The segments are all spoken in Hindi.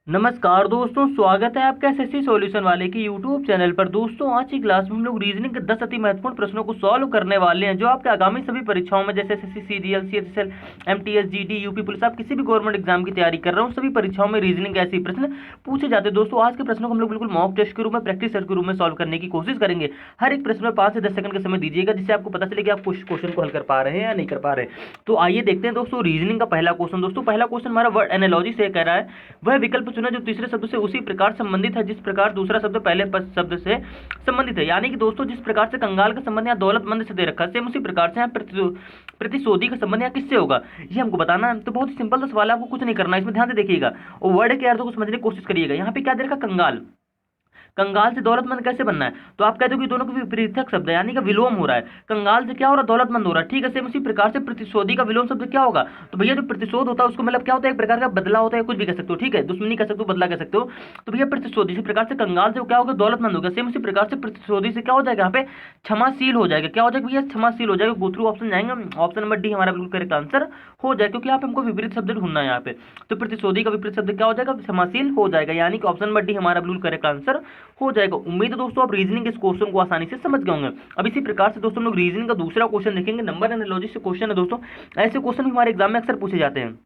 नमस्कार दोस्तों, स्वागत है आपका एसएससी सॉल्यूशन वाले की यूट्यूब चैनल पर। दोस्तों आज की क्लास में हम लोग रीजनिंग के 10 अति महत्वपूर्ण प्रश्नों को सॉल्व करने वाले हैं जो आपके आगामी सभी परीक्षाओं में जैसे SSC, CGL, CHSL, MTS, GD, UP police, आप किसी भी गवर्नमेंट एग्जाम की तैयारी कर रहे हो सभी परीक्षाओं में रीजनिंग के ऐसे प्रश्न पूछे जाते हैं। दोस्तों आज के प्रश्नों को हम लोग बिल्कुल मॉक टेस्ट के रूप में, प्रैक्टिस सेट के रूप में सॉल्व करने की कोशिश करेंगे। हर एक प्रश्न में 5 से 10 सेकंड का समय दीजिएगा जिससे आपको पता चले कि आप कुछ क्वेश्चन को हल कर पा रहे हैं या नहीं कर पा रहे हैं। तो आइए देखते हैं दोस्तों रीजनिंग का पहला क्वेश्चन। दोस्तों पहला क्वेश्चन हमारा वर्ड एनालॉजी से कह रहा है वह विकल्प चुना जो तीसरे शब्द से उसी प्रकार संबंधित है जिस प्रकार दूसरा शब्द पहले शब्द से संबंधित है। यानी कि दोस्तों जिस प्रकार से कंगाल का संबंध यहाँ दौलतमंद से दे रखा है, सेम उसी प्रकार से यहाँ प्रतिशोधी का संबंध यहाँ किससे होगा ये हमको बताना है। तो बहुत ही सिंपल सा सवाल है, आपको कुछ नहीं करना है, इसमें ध्यान से देखिएगा और वर्ड के अर्थों को समझने की कोशिश करिएगा। यहाँ पे क्या दे रखा, कंगाल। कंगाल से दौलतमंद कैसे बनना है, तो आप कहते हो कि दोनों के विपरीतक शब्द है, यानी कि विलोम हो रहा है। कंगाल से क्या हो रहा है, दौलतमंद हो रहा है। ठीक है, सेम उसी प्रकार से प्रतिशोधी का विलोम शब्द क्या होगा, तो भैया जो प्रतिशोध होता है उसको मतलब क्या होता है, एक प्रकार का बदला होता है, कुछ भी कह सकते हो। ठीक है, दुश्मनी कह सकते हो, बदला कह सकते हो। तो भैया प्रतिशोधी इसी प्रकार से कंगाल से क्या होगा, दौलतमंद होगा। सेम उसी प्रकार से प्रतिशोधी से क्या हो जाएगा, यहाँ पे क्षमाशील हो जाएगा। क्या हो जाएगा भैया, क्षमाशील हो जाएगा। गो थ्रू ऑप्शन जाएंगे, ऑप्शन नंबर डी हमारा बिल्कुल करेक्ट आंसर हो जाएगा, क्योंकि यहाँ पे हमको विपरीत शब्द ढूंढना है। यहाँ पे तो प्रतिशोधी का विपरीत शब्द क्या हो जाएगा, क्षमाशील हो जाएगा, यानी कि ऑप्शन नंबर डी हमारा बिल्कुल करेक्ट आंसर हो जाएगा। उम्मीद है दोस्तों आप रीजनिंग के इस क्वेश्चन को आसानी से समझ गए होंगे। अब इसी प्रकार से दोस्तों हम लोग रीजनिंग का दूसरा क्वेश्चन देखेंगे। नंबर एनालॉजी से क्वेश्चन है दोस्तों। ऐसे क्वेश्चन भी हमारे एग्जाम में अक्सर पूछे जाते हैं।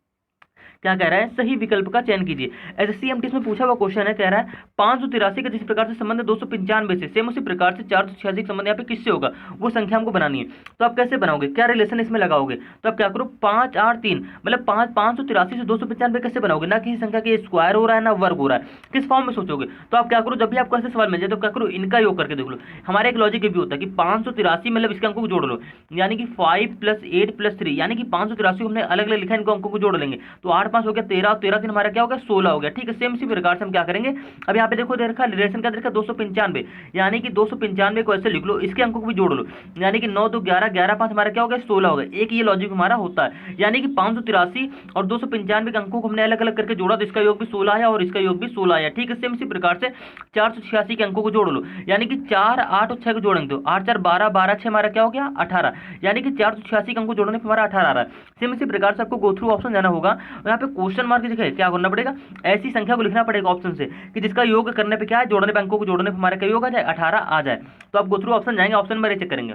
क्या कह रहा है, सही विकल्प का चयन कीजिए। एसएससी एमटीएस में पूछा हुआ क्वेश्चन है, कह रहा है 583 का जिस प्रकार से संबंध है 295 से, सेम उसी प्रकार से 486 का संबंध यहाँ पे किससे होगा, वो संख्या हमको बनानी है। तो आप कैसे बनाओगे, क्या रिलेशन इसमें लगाओगे, तो आप क्या करो 5 8 3 मतलब 583 से 295 कैसे बनाओगे, ना किसी संख्या के स्क्वायर हो रहा है ना वर्ग हो रहा है, किस फॉर्म में सोचोगे। तो आप क्या करो, जब भी आपको ऐसे सवाल मिल जाए तो क्या करो, इनका योग करके देख लो। हमारा एक लॉजिक ये भी होता है कि 583 मतलब इसके अंकों को जोड़ लो, यानी कि 5 + 8 + 3, यानी कि 583 हमने अलग अलग लिखा है, इनको अंकों को जोड़ लेंगे तो 8 5 हो गया 13, 13 दिन हमारा क्या हो गया 16 हो गया। ठीक है, सेम इसी प्रकार से हम क्या करेंगे, अब यहाँ पे देखो दे रखा रिलेशन क्या दे रखा 295, यानी कि 295 को ऐसे लिख लो, इसके अंकों को भी जोड़ लो, यानी कि 9 2 11, 11 5 हमारा क्या हो गया 16 हो गया। एक ये लॉजिक हमारा होता है, यानी कि 583 और 295 के अंकों को हमने अलग अलग करके जोड़ा तो इसका योग भी 16 आया और इसका योग भी 16 आया। ठीक है, सेम इसी प्रकार से 486 के अंकों को जोड़ लो, यानी कि 4 8 और 6 को जोड़ेंगे तो 8 4 12, 12 6 हमारा क्या हो गया 18, यानी कि 486 के अंकों जोड़ने पर हमारा 18 आ रहा है। सेम इसी प्रकार से आपको गो थ्रू ऑप्शन जाना होगा, यहाँ पे क्वेश्चन मार्क दिखे क्या करना पड़ेगा, ऐसी संख्या को लिखना पड़ेगा ऑप्शन से कि जिसका योग करने पे क्या है, जोड़ने पे अंकों को जोड़ने पे हमारा क्या योग आ जाए 18 आ जाए। तो आप गो थ्रू ऑप्शन जाएंगे, ऑप्शन नंबर ए चेक करेंगे।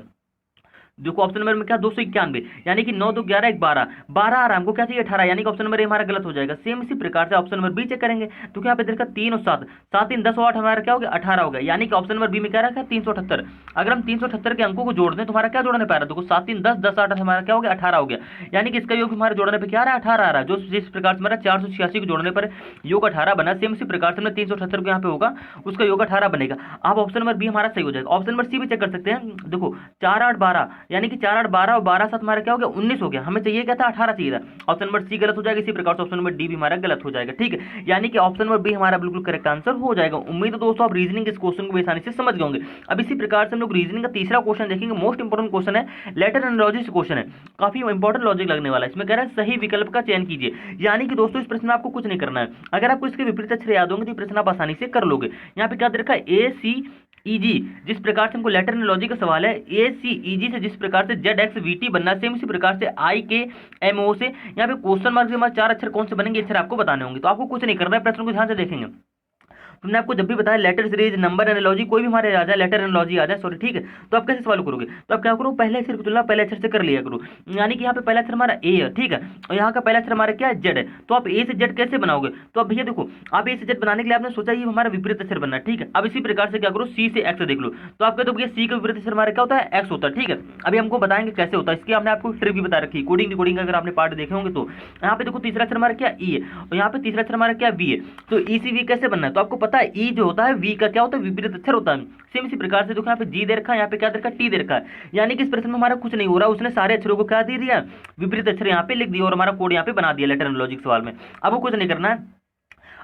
देखो ऑप्शन नंबर में क्या 291, यानी कि 9 2 11 1 12, 12 आ रहा है हमको क्या चाहिए 18, यानी कि ऑप्शन नंबर ए हमारा गलत हो जाएगा। सेम इसी प्रकार से ऑप्शन नंबर बी चेक करेंगे तो क्या पे देखा 3 और 7, 7 3 10 और 8 हमारा क्या हो गया 18 हो गया, यानी कि ऑप्शन नंबर बी में क्या रखा है 378। अगर हम 378 के अंकों को जोड़ दें तो हमारा क्या जोड़ने पा रहा है, देखो 7 3 10 10 8 हमारा क्या हो गया 18 हो गया, यानी कि इसका योग हमारे जोड़ने पर क्या आ रहा है 18 आ रहा है। जो जिस प्रकार से हमारा 486 को जोड़ने पर योग 18 बना, सेम इसी प्रकार से हमने 378 को यहाँ पे होगा उसका योग 18 बनेगा। अब ऑप्शन नंबर बी हमारा सही हो जाएगा। ऑप्शन नंबर सी भी चेक कर सकते हैं, देखो 4 8 12, यानी कि 4 8 12 और 12 7 हमारा क्या हो गया 19 हो गया, हमें चाहिए क्या था 18 चाहिए था। ऑप्शन नंबर सी गलत हो जाएगा, इसी प्रकार से ऑप्शन नंबर डी भी हमारा गलत हो जाएगा। ठीक है, यानी कि ऑप्शन नंबर बी हमारा बिल्कुल करेक्ट आंसर हो जाएगा। उम्मीद है दोस्तों आप रीजनिंग के इस क्वेश्चन को आसानी से समझ गए होंगे। अब इसी प्रकार से हम लोग रीजनिंग का तीसरा क्वेश्चन देखेंगे। मोस्ट इंपोर्टेंट क्वेश्चन है, लेटर एनालॉजी से क्वेश्चन है, काफी इंपॉर्टेंट लॉजिक लगने वाला है। इसमें कह रहा है सही विकल्प का चयन कीजिए, यानी कि दोस्तों इस प्रश्न में आपको कुछ नहीं करना है, अगर आपको इसके विपरीत अक्षर याद होंगे तो प्रश्न आप आसानी से कर लोगे। यहाँ पे क्या दे रखा है ACEG, जिस प्रकार से हमको लेटर एनालॉजी का सवाल है, ACEG से जिस प्रकार से ZXVT बनना है, सेम इसी प्रकार से IKMO से यहाँ पे क्वेश्चन मार्क से हमारे 4 अक्षर कौन से बनेंगे अक्षर आपको बताने होंगे। तो आपको कुछ नहीं करना है, प्रश्न को ध्यान से देखेंगे। तुमने आपको जब भी बताया लेटर सीरीज, नंबर एनालॉजी, कोई भी हमारे आ जाए, लेटर एनालॉजी आ जाए सॉरी, ठीक है, तो आप कैसे सवाल करोगे, तो आप क्या करो पहले अक्षर की तुलना पहले अक्षर से कर लिया करो, यानी कि यहाँ पे पहला अक्षर हमारा ए है, ठीक है, और यहाँ का पहला अक्षर हमारा क्या है जेड है, तो आप ए से जेड कैसे बनाओगे, तो अब भैया देखो आप ए से जेड बनाने के लिए आपने सोचा ये हमारा विपरीत अक्षर बनना है, ठीक है। अब इसी प्रकार से क्या करो सी से एक्स देख लो, तो आप कहते हो भैया सी का विपरीत अक्षर हमारा क्या होता है एक्स होता है, ठीक है। अभी हमको बताएंगे कैसे होता है, इसकी हमने आपको ट्रिक भी बता रखी है, कोडिंग डिकोडिंग अगर आपने पार्ट देखे होंगे तो। यहाँ पे देखो तीसरा अक्षर हमारा क्या ई है और यहाँ पे तीसरा अक्षर हमारा क्या बी है, तो ई सी वी कैसे बनना है, तो आपको पता है ई जो होता है वी का क्या होता है विपरीत अक्षर होता है। सेम इसी प्रकार से देखो यहाँ पे जी दे रखा है, यहाँ पे क्या दे रखा है टी दे रखा है, यानी कि इस प्रश्न में हमारा कुछ नहीं हो रहा, उसने सारे अक्षरों को क्या दे दिया विपरीत अक्षर यहाँ पे लिख दिया और हमारा कोड यहाँ पे बना दिया लेटर एनालॉजी सवाल में। अब वो कुछ नहीं करना है।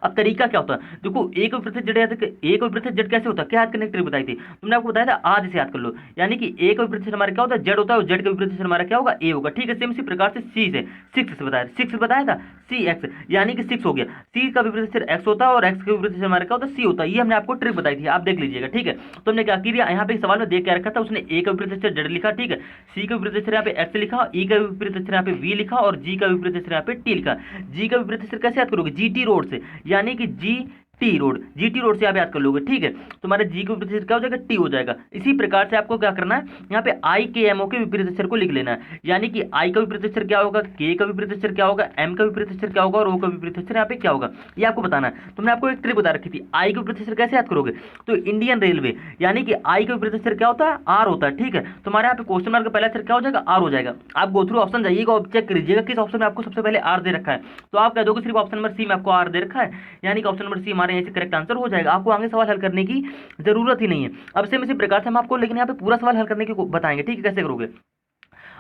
अब तरीका क्या होता है, देखो एक विपरीत जेड याद, एक विपरीत जेड कैसे होता है, क्या याद करने की ट्रिक बताई थी तुमने, आपको बताया था आज से याद कर लो, यानी कि एक विपरीत जेड हमारा क्या होता है जेड होता है और जेड का विपरीत जेड हमारा क्या होगा ए होगा, ठीक है। सेम इसी प्रकार से सी से 6 से बताया 6 बताया था सी एक्स, यानी कि 6 हो गया। सी का विपरीत अक्षर एक्स होता है और एक्स का विपरीत अक्षर हमारा क्या होता है, सी होता है। ये हमने आपको ट्रिक बताई थी, आप देख लीजिएगा, ठीक है। तो हमने क्या किया, यहाँ पे सवाल में देख के रखा था, उसने ए का विपरीत अक्षर जेड लिखा, ठीक है, सी का विपरीत अक्षर यहाँ पे एक्स लिखा, ई का विपरीत अक्षर यहाँ पे वी लिखा और जी का विपरीत अक्षर यहाँ पे टी लिखा। जी का विपरीत अक्षर कैसे याद करोगे, जी टी रोड से, यानी कि G T road, G T road से आप याद कर लोगे, ठीक है। तुम्हारे जी के विपरीत अक्षर क्या हो जाएगा, टी हो जाएगा। इसी प्रकार से आपको क्या करना है, यहाँ पे आई के एम ओ के विपरीत अक्षर को लिख लेना है, यानी कि आई का विपरीत अक्षर क्या होगा, के का विपरीत अक्षर क्या होगा, एम का विपरीत अक्षर क्या होगा और ओ का विपरीत अक्षर यहाँ पे क्या होगा, ये आपको बताना है। तो मैंने आपको एक ट्रिक बता रखी थी, आई के विपरीत अक्षर कैसे याद करोगे, तो इंडियन रेलवे, यानी कि आई का विपरीत अक्षर क्या होता है, आर होता है, ठीक है। तुम्हारे यहाँ पे क्वेश्चन मार्क का पहला अक्षर क्या हो जाएगा, आर हो जाएगा। आप गो थ्रू ऑप्शन जाइएगा और चेक करिएगा किस ऑप्शन में आपको सबसे पहले आर दे रखा है, तो आप कह दोगे सिर्फ ऑप्शन नंबर सी में आपको आर दे रखा है, यानी कि ऑप्शन नंबर सी हमारे यहाँ से करेक्ट आंसर हो जाएगा। आपको आगे सवाल हल करने की जरूरत ही नहीं है। अब सेम इसी प्रकार से हम आपको लेकिन यहाँ पे पूरा सवाल हल करने की बताएंगे, ठीक है, कैसे करोगे।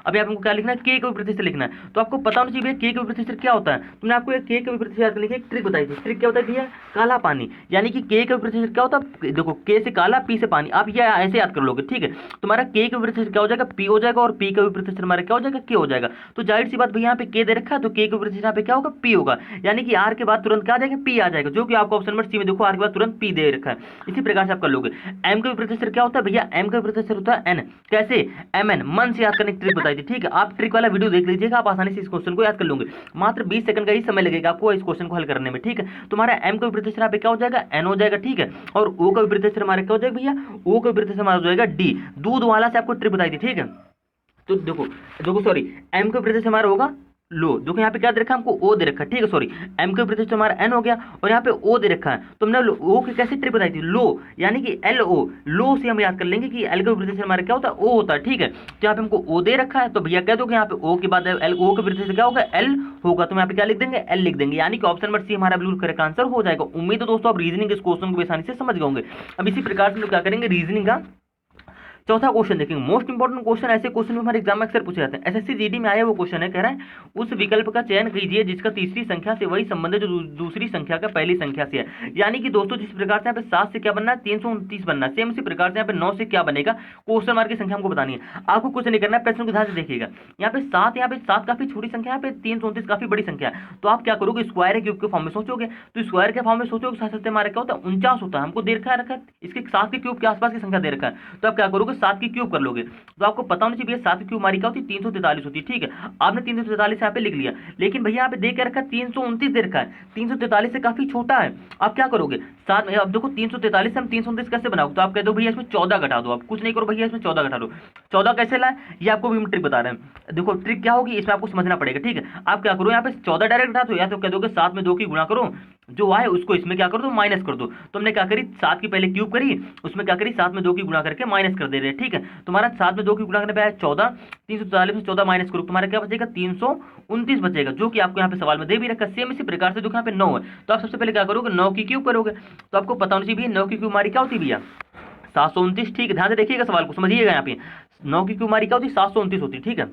अभी आपको क्या लिखना है, के के विपरीत अक्षर लिखना है। तो आपको पता होना चाहिए के विपरीत अक्षर क्या होता है। तुमने आपको एक के विपरीत अक्षर याद करने की एक ट्रिक बताई थी। ट्रिक क्या होता है भैया, काला पानी, यानी कि के का विपरीत अक्षर क्या होता है, देखो के से काला, पी से पानी, आप ये ऐसे याद कर लोगे, ठीक है। तुम्हारा के का विपरीत अक्षर क्या हो जाएगा, पी हो जाएगा और पी का विपरीत अक्षर हमारा क्या हो जाएगा, के हो जाएगा। तो जाहिर सी बात भैया यहाँ पे के दे रखा है, तो के का विपरीत अक्षर यहाँ पे क्या होगा, पी होगा, यानी कि आर के बाद तुरंत क्या आ जाएगा, पी आ जाएगा, जो कि आपको ऑप्शन नंबर सी में देखो आर के बाद तुरंत पी दे रखा है। इसी प्रकार से आप कर लोगे। एम का विपरीत अक्षर क्या होता है भैया, एम का विपरीत अक्षर होता है एन, कैसे, एम एन, मन से याद करने की ट्रिक बताई थी, ठीक है। आप ट्रिक वाला वीडियो देख लीजिएगा, आप आसानी से इस क्वेश्चन को याद कर लोगे। मात्र 20 सेकंड का ही समय लगेगा आपको इस क्वेश्चन को हल करने में, ठीक है। तुम्हारा एम का विपरीत अक्षर यहाँ पे क्या हो जाएगा, एन हो जाएगा, ठीक है। और ओ का विपरीत अक्षर हमारा क्या हो जाएगा भैया, ओ का विपरीत अक्षर हमारा हो जाएगा डी, दूध वाला से आपको ट्रिक बताई थी, ठीक है। तो देखो देखो सॉरी, एम का विपरीत अक्षर हमारा होगा लो, देखो यहाँ पे क्या दे रखा है हमको, ओ दे रखा है, ठीक है, सॉरी, एम का विपरीत अक्षर हमारा एन हो गया और यहाँ पे ओ दे रखा है। तो हमने ओ की कैसे ट्रिक बताई थी, लो, यानी कि एल ओ, लो से हम याद कर लेंगे कि एल का विपरीत अक्षर हमारा क्या होता है, ओ होता है, ठीक है। तो यहाँ पे हमको ओ दे रखा है, तो भैया कह दो कि यहाँ पे ओ के बाद एल, ओ का विपरीत अक्षर क्या होगा, एल होगा, तो यहाँ पे क्या लिख देंगे, एल लिख देंगे, यानी कि ऑप्शन नंबर सी हमारा बिल्कुल करेक्ट आंसर हो जाएगा। उम्मीद है दोस्तों आप रीजनिंग इस क्वेश्चन को आसानी से समझ गए होंगे। अब इसी प्रकार से हम लोग क्या करेंगे, रीजनिंग का चौथा क्वेश्चन देखेंगे। मोस्ट इंपोर्टेंट क्वेश्चन, ऐसे क्वेश्चन में हमारे एग्जाम में अक्सर पूछे जाते हैं। एसएससी जीडी में आया वो क्वेश्चन है, कह रहा है उस विकल्प का चयन कीजिए जिसका तीसरी संख्या से वही संबंध है जो दूसरी संख्या का पहली संख्या से है। यानी कि दोस्तों जिस प्रकार से यहाँ पे 7 से क्या बनना है, 329 बनना है, सेम इसी प्रकार से यहाँ पे 9 से क्या बनेगा, क्वेश्चन मार्क की संख्या हमको बतानी है। आपको कुछ नहीं करना है, प्रश्न को ध्यान से देखिएगा। यहाँ पे 7 काफी छोटी संख्या है, यहाँ पे 329 काफी बड़ी संख्या है। तो आप क्या करोगे, स्क्वायर क्यूब के फॉर्म में सोचोगे, तो स्क्वायर के फॉर्म में सोचोगे, साथ साथ हमारा क्या होता है, 49 होता है, हमको दे रखा है, इसके 7 के क्यूब के आसपास की संख्या दे रखा है। तो आप क्या करोगे, 7 की क्यूब कर लो। तो आपको पता होना चाहिए 7 की क्यूब हमारी क्या होती है, 343 होती है, ठीक है। आपने 343 यहाँ पे लिख लिया, लेकिन भैया यहाँ पे दे के रखा है 329 दे रखा है, 343 से काफी छोटा है। आप क्या करोगे, साथ में अब देखो 343 से हम 329 कैसे बनाओगे, तो आप कह दो भैया इसमें 14 घटा दो, आप कुछ नहीं करो भैया इसमें 14 घटा दो। 14 कैसे लाए, ये आपको भी हम ट्रिक बता रहे हैं। देखो ट्रिक क्या होगी, इसमें आपको समझना पड़ेगा, ठीक है। आप क्या करो, यहाँ पे 14 डायरेक्ट घटा दो, या तो कह दोगे 7 में 2 की गुणा करो, जो आए उसको इसमें क्या कर दो, माइनस कर दो। तो हमने क्या करी, 7 की पहले क्यूब करी, उसमें क्या करी, 7 में 2 की गुणा करके माइनस कर दे रहे हैं, ठीक है। तुम्हारा 7 में 2 की गुणा करने पे आया 14, 343 में 14 माइनस करो, तुम्हारा क्या बचेगा, 329 बचेगा, जो कि आपको यहाँ पे सवाल में दे भी रखा। सेम इसी प्रकार से देखो यहाँ पे 9 है, तो आप सबसे पहले क्या करोगे, 9 की क्यूब करोगे। तो आपको पता होना चाहिए 9 की क्यूब हमारी क्या होती है भैया, 729, ठीक है। ध्यान से देखिएगा सवाल को, समझिएगा। यहाँ पे 9 की क्यूब हमारी क्या होती है, 729 होती है, ठीक है।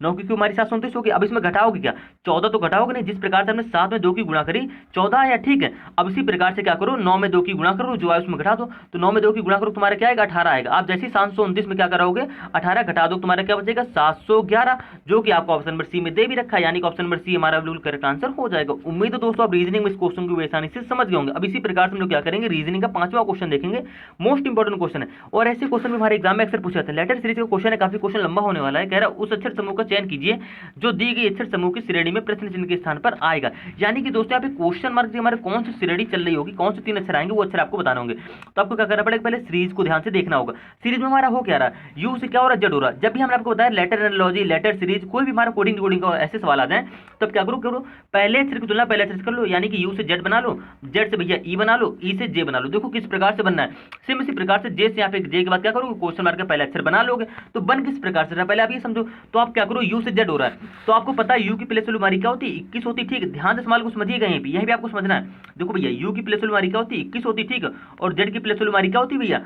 9 की क्यूब हमारी 729 होगी। अब इसमें घटाओगे क्या, 14 तो घटाओगे नहीं, जिस प्रकार से हमने 7 में 2 की गुणा करी 14 आया, ठीक है। अब इसी प्रकार से क्या करो, 9 में 2 की गुणा करो, जो आए उसमें घटा दो। तो 9 में 2 की गुणा करो, तुम्हारा क्या आएगा, 18 आएगा। आप जैसे ही 729 में क्या करोगे, 18 घटा दो, तुम्हारा क्या बचेगा, 711, जो कि आपको ऑप्शन नंबर सी में दे भी रखा है, यानी कि ऑप्शन नंबर सी हमारा बिल्कुल करेक्ट आंसर हो जाएगा। उम्मीद है दोस्तों आप रीजनिंग में इस क्वेश्चन को आसानी से समझ गए होंगे। अब इसी प्रकार से हम लोग क्या करेंगे, रीजनिंग का 5वां क्वेश्चन देखेंगे। मोस्ट इंपोर्टेंट क्वेश्चन है और ऐसे क्वेश्चन में हमारे एग्जाम में अक्सर पूछा जाता है। लेटर सीरीज का क्वेश्चन है, काफी क्वेश्चन लंबा होने वाला है। कह रहा है उस अक्षर समूह का चयन कीजिए जो दी गई अक्षर समूह की श्रेणी में प्रश्न चिन्ह के स्थान पर आएगा। यानी कि दोस्तों यहाँ पे क्वेश्चन मार्क हमारे कौन सी श्रेणी चल रही होगी, कौन से 3 अक्षर आएंगे, वो अक्षर आपको बताना होंगे। तो आपको क्या करना पड़ेगा, पहले सीरीज को ध्यान से देखना होगा। सीरीज में हमारा हो क्या रहा है, यू से क्या हो रहा है, जेड हो रहा है। जब भी हमने आपको बताया लेटर एनालॉजी, लेटर सीरीज, कोई भी हमारा कोडिंग डिकोडिंग का ऐसे सवाल आ जाए, तब क्या करो, पहले अक्षर की तुलना पहले अक्षर से कर लो। यानी कि यू से जेड बना लो, जेड से भैया ई बना लो, ई से जे बना लो। देखो किस प्रकार से बनना है, सेम इसी प्रकार से जे से यहाँ पे जे के बाद क्या करोगे, क्वेश्चन मार्क का पहले अक्षर बना लोगे। तो बन किस प्रकार से रहा, पहले आप ये समझो। तो आप क्या करो, यू से जेड हो रहा है, तो आपको पता है यू की प्लेस वैल्यू हमारी क्या होती है, 21 होती है, ठीक है। ध्यान से सवाल को समझिएगा, यहीं भी आपको समझना है। देखो भैया यू की प्लेस वैल्यू हमारी क्या होती है, 21 होती है, ठीक है। और जेड की प्लेस वैल्यू हमारी क्या होती है भैया,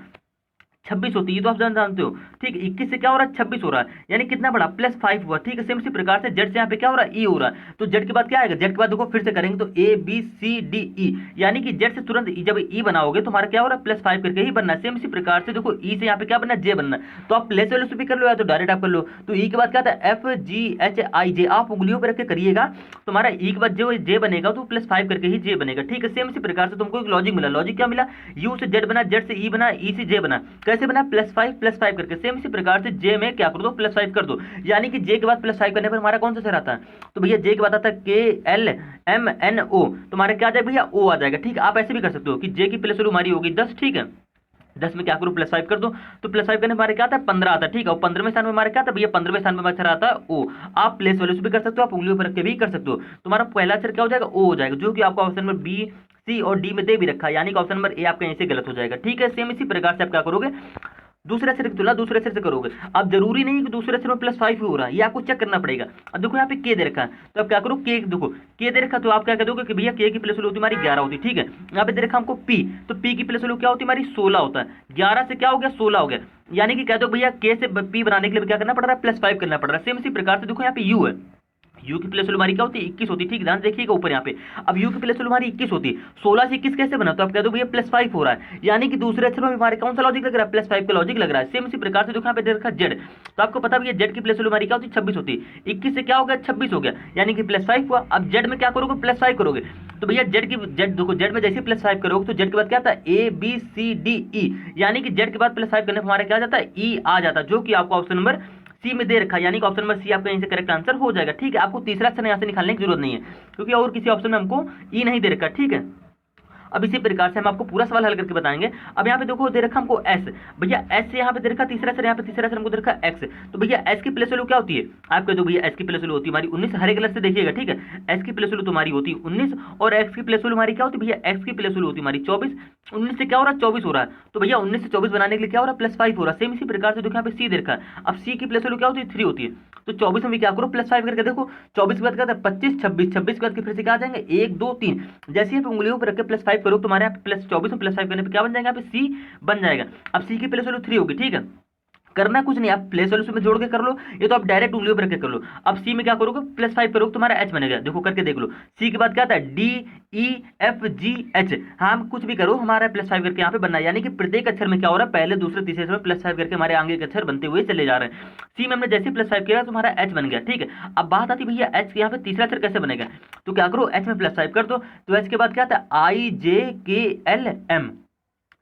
26 होती है, ये तो आप जानते हो। ठीक है, 21 से क्या हो रहा है, 26 हो रहा है, यानी कितना बड़ा, +5 हुआ। ठीक है, सेम इसी प्रकार से जेड से यहाँ पे क्या हो रहा है, ई हो रहा है। तो जेड के बाद क्या आएगा, जेड के बाद देखो फिर से करेंगे तो ABCDE, यानी कि जेड से तुरंत जब ई बनाओगे तो हमारा क्या हो रहा है, +5 करके ही बनना है। सेम इसी प्रकार से देखो ई से यहाँ पे क्या बनना है, जे बनना है। तो आप प्लेस वैल्यू से भी कर लो या तो डायरेक्ट आप कर लो। तो ई के बाद क्या था, FGHIJ, आप उंगलियों पर रख के करिएगा, तुम्हारा ई के बाद जो जे बनेगा तो +5 करके ही जे बनेगा। ठीक है, सेम इसी प्रकार से तुमको एक लॉजिक मिला। लॉजिक क्या मिला, यू से जेड बना, जेड से ई बना, ई से जे बना। कैसे बना, +5 करके। सेम इसी प्रकार से जे में क्या कर दो, +5 कर दो, यानी कि जे के बाद +5 करने पर हमारा कौन सा सर आता है, तो भैया जे के बाद आता है KLMNO, तुम्हारा क्या आ जाएगा भैया, ओ आ जाएगा। ठीक है, आप ऐसे भी कर सकते हो कि जे की प्लेस वैल्यू हमारी होगी 10। ठीक है, 10 में क्या करूँ, +5 कर दो, तो +5 करने हमारे क्या आता है, 15 आता है। ठीक है, और 15वें स्थान में हमारे क्या आता है भैया, 15वें स्थान में हमारा अक्षर आता है ओ। आप प्लेस वैल्यू से भी कर सकते हो, आप उंगलियों पर रख के भी कर सकते हो। तुम्हारा पहला अक्षर क्या हो जाएगा, ओ हो जाएगा, जो कि आपको ऑप्शन नंबर बी, सी और डी में दे भी रखा है, यानी कि ऑप्शन नंबर ए आपका यहीं से गलत हो जाएगा। ठीक है, सेम इसी प्रकार से आप क्या करोगे, दूसरे अक्षर की तुलना दूसरे अक्षर से करोगे। अब जरूरी नहीं कि दूसरे अक्षर में +5 ही हो रहा है, ये आपको चेक करना पड़ेगा। अब देखो यहाँ पे के दे रखा है, तो आप क्या करो, के देखो के दे रखा, तो आप क्या कह दोगे कि भैया के की प्लेस वैल्यू होती हमारी 11 होती। ठीक है, यहाँ पे दे रखा हमको पी, तो पी की प्लेस वैल्यू क्या होती है हमारी, 16 होता है। 11 से क्या हो गया, 16 हो गया, यानी कि कह दो भैया के से पी बनाने के लिए क्या करना पड़ रहा है, +5 करना पड़ रहा है। सेम इसी प्रकार से देखो यहाँ पे यू है, यू की प्लेस वैल्यू हमारी क्या होती है, 21 होती है। ठीक, ध्यान देखिएगा ऊपर यहाँ पे। अब यू की प्लेस वैल्यू हमारी 21 होती है, 16 से 21 कैसे बना, तो आप कह दो भैया +5 हो रहा है, यानी कि दूसरे अक्षर में हमारे कौन सा लॉजिक लग रहा है, +5 का लॉजिक लग रहा है। सेम इसी प्रकार से देखो यहाँ पे दे रखा जेड, तो आपको पता भैया जेड की प्लेस वैल्यू हमारी क्या होती है, 26 होती है। 21 से क्या हो गया, 26 हो गया, यानी कि +5 हुआ। अब जेड में क्या करोगे, +5 करोगे, तो भैया जेड देखो जेड में जैसे +5 करोगे तो जेड के बाद क्या आता है, ABCDE, यानी कि जेड के बाद +5 करने पर हमारा क्या जाता है, ई आ जाता है, जो कि आपको ऑप्शन नंबर सी में दे रखा है, यानी कि ऑप्शन नंबर सी आपका यहीं से करेक्ट आंसर हो जाएगा। ठीक है, आपको तीसरा अक्षर यहाँ से निकालने की जरूरत नहीं है, क्योंकि और किसी ऑप्शन में हमको ई नहीं दे रखा। ठीक है, अब इसी प्रकार से हम आपको पूरा सवाल हल करके बताएंगे। अब यहाँ पे देखो दे रखा हमको एस, भैया एस से यहाँ पे दे रखा तीसरा सर, यहाँ पे तीसरा सर हमको दे रखा एक्स, तो भैया एस की प्लेस वैल्यू क्या होती है, आप कह दो भैया एस की प्लेस वैल्यू होती है हमारी 19, हरे कलर से देखिएगा। ठीक है, एस की प्लेस वैल्यू तुम्हारी होती है 19, और एक्स की प्लेस वैल्यू हमारी क्या होती है भैया, एक्स की प्लेस वैल्यू होती है हमारी 24। 19 से क्या हो रहा है, 24 हो रहा है, तो भैया 19 से 24 बनाने के लिए क्या हो रहा है, +5 हो रहा है। सेम इसी प्रकार से देखो यहाँ पे सी दे रखा है, अब सी की प्लेस वैल्यू क्या होती है, 3 होती है, तो 24 में भी क्या करो, +5 करके देखो। 24 के बाद क्या था, 25, 26, 26 के बाद फिर से क्या आ जाएंगे, 1 2 3, जैसे ही आप उंगलियों पर रख के +5 करो, तुम्हारे यहाँ पे +24 में +5 करने पे क्या बन जाएगा, यहाँ पे सी बन जाएगा। अब सी की प्लेस वैल्यू 3 होगी। ठीक है, करना कुछ नहीं, आप प्लेस वैल्यू में जोड़ के कर लो, ये तो आप डायरेक्ट उंगलियों पर रख के कर लो। अब सी में क्या करोगे, +5 करोगे, तुम्हारा एच बनेगा, देखो करके देख लो। सी के बाद क्या था, DEFGH, हम कुछ भी करो हमारा +5 करके यहाँ पे बनना है, यानी कि प्रत्येक अक्षर में क्या हो रहा है, पहले दूसरे तीसरे अक्षर में +5 करके हमारे आगे के अक्षर बनते हुए चले जा रहे हैं। सी में हमने जैसे +5 किया तुम्हारा एच बन गया। ठीक है, अब बात आती भैया एच के यहाँ पे तीसरा अक्षर कैसे बनेगा, तो क्या करो एच में +5 कर दो, तो एच के बाद क्या था, IJKLM।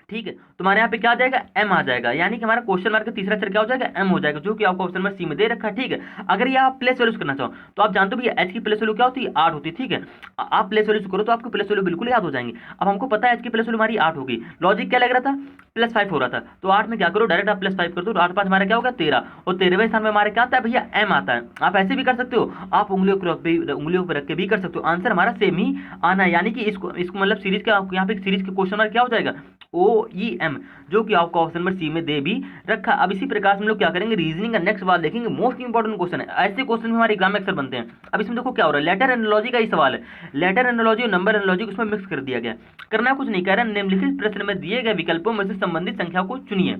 ठीक है, तुम्हारे यहाँ पे क्या आ जाएगा, एम आ जाएगा, यानी कि हमारा क्वेश्चन मार्क का तीसरा अक्षर क्या हो जाएगा, एम हो जाएगा, जो कि आपको ऑप्शन नंबर सी में दे रखा है। ठीक है, अगर ये आप प्लेस वैल्यूज करना चाहो तो आप जानते हो भैया एच की प्लेस वैल्यू क्या होती है, 8 होती है। ठीक है, आप प्लेस वैल्यूज करो तो आपको प्लेस वैल्यू बिल्कुल याद हो जाएंगे। अब हमको पता है एच की प्लेस वैल्यू हमारी 8 होगी, लॉजिक क्या लग रहा था, +5 हो रहा था, तो 8 में क्या करो, डायरेक्ट आप +5 कर दो, तो 8 5 हमारा क्या होगा 13, और 13वें स्थान में हमारे क्या आता है भैया, एम आता है। आप ऐसे भी कर सकते हो, आप उंगलियों पर रख के भी कर सकते हो, आंसर हमारा सेम ही आना है, यानी कि इसको मतलब सीरीज का यहाँ पे सीरीज के क्वेश्चन मार्क क्या हो जाएगा, OEM, जो कि आपको ऑप्शन नंबर सी में दे भी रखा। अब इसी प्रकार से हम लोग क्या करेंगे, रीजनिंग का नेक्स्ट सवाल देखेंगे, मोस्ट इंपॉर्टेंट क्वेश्चन है, ऐसे क्वेश्चन में हमारे एग्जाम में अक्सर बनते हैं। अब इसमें देखो क्या हो रहा है, लेटर एनालॉजी का ही सवाल है, लेटर एनालॉजी और नंबर एनालॉजी को इसमें मिक्स कर दिया गया। करना कुछ नहीं, कह रहा है निम्नलिखित प्रश्न में दिए गए विकल्पों में से संबंधित संख्या को चुनिए।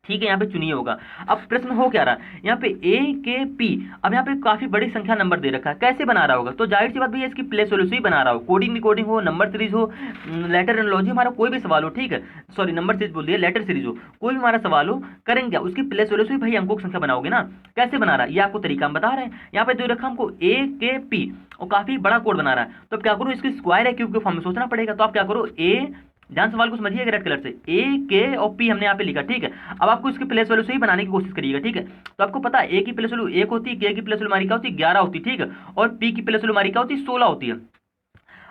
ठीक है, यहाँ पे चुनिए होगा। अब प्रश्न हो क्या रहा है, यहाँ पे A के P, अब यहाँ पे काफी बड़ी संख्या नंबर दे रखा है, कैसे बना रहा होगा, तो जाहिर सी बात भैया इसकी प्लेस वैल्यू से ही बना रहा हो, कोडिंग डिकोडिंग हो, नंबर सीरीज हो, लेटर एनालॉजी, हमारा कोई भी सवाल हो। ठीक है, सॉरी नंबर सीरीज बोल दिया, लेटर सीरीज हो, कोई भी हमारा सवाल हो, करेंगे क्या, उसकी प्लेस वैल्यू से ही भाई अंकों की संख्या बनाओगे ना। कैसे बना रहा है ये आपको तरीका हम बता रहे हैं। यहाँ पे दे रखा हमको A के P, और काफी बड़ा कोड बना रहा है, तो अब क्या करो, इसकी स्क्वायर या क्यूब के फॉर्म में सोचना पड़ेगा। तो आप क्या करो, A, ध्यान सवाल को समझिएगा रेड कलर से, A K और P हमने यहाँ पे लिखा। ठीक है, अब आपको इसकी प्लेस वैल्यू से ही बनाने की कोशिश करिएगा। ठीक है, तो आपको पता है A की प्लेस वैल्यू 1 होती है, K की प्लेस वैल्यू हमारी क्या होती है 11 होती है। ठीक है, और P की प्लेस वैल्यू हमारी क्या होती है 16 होती है।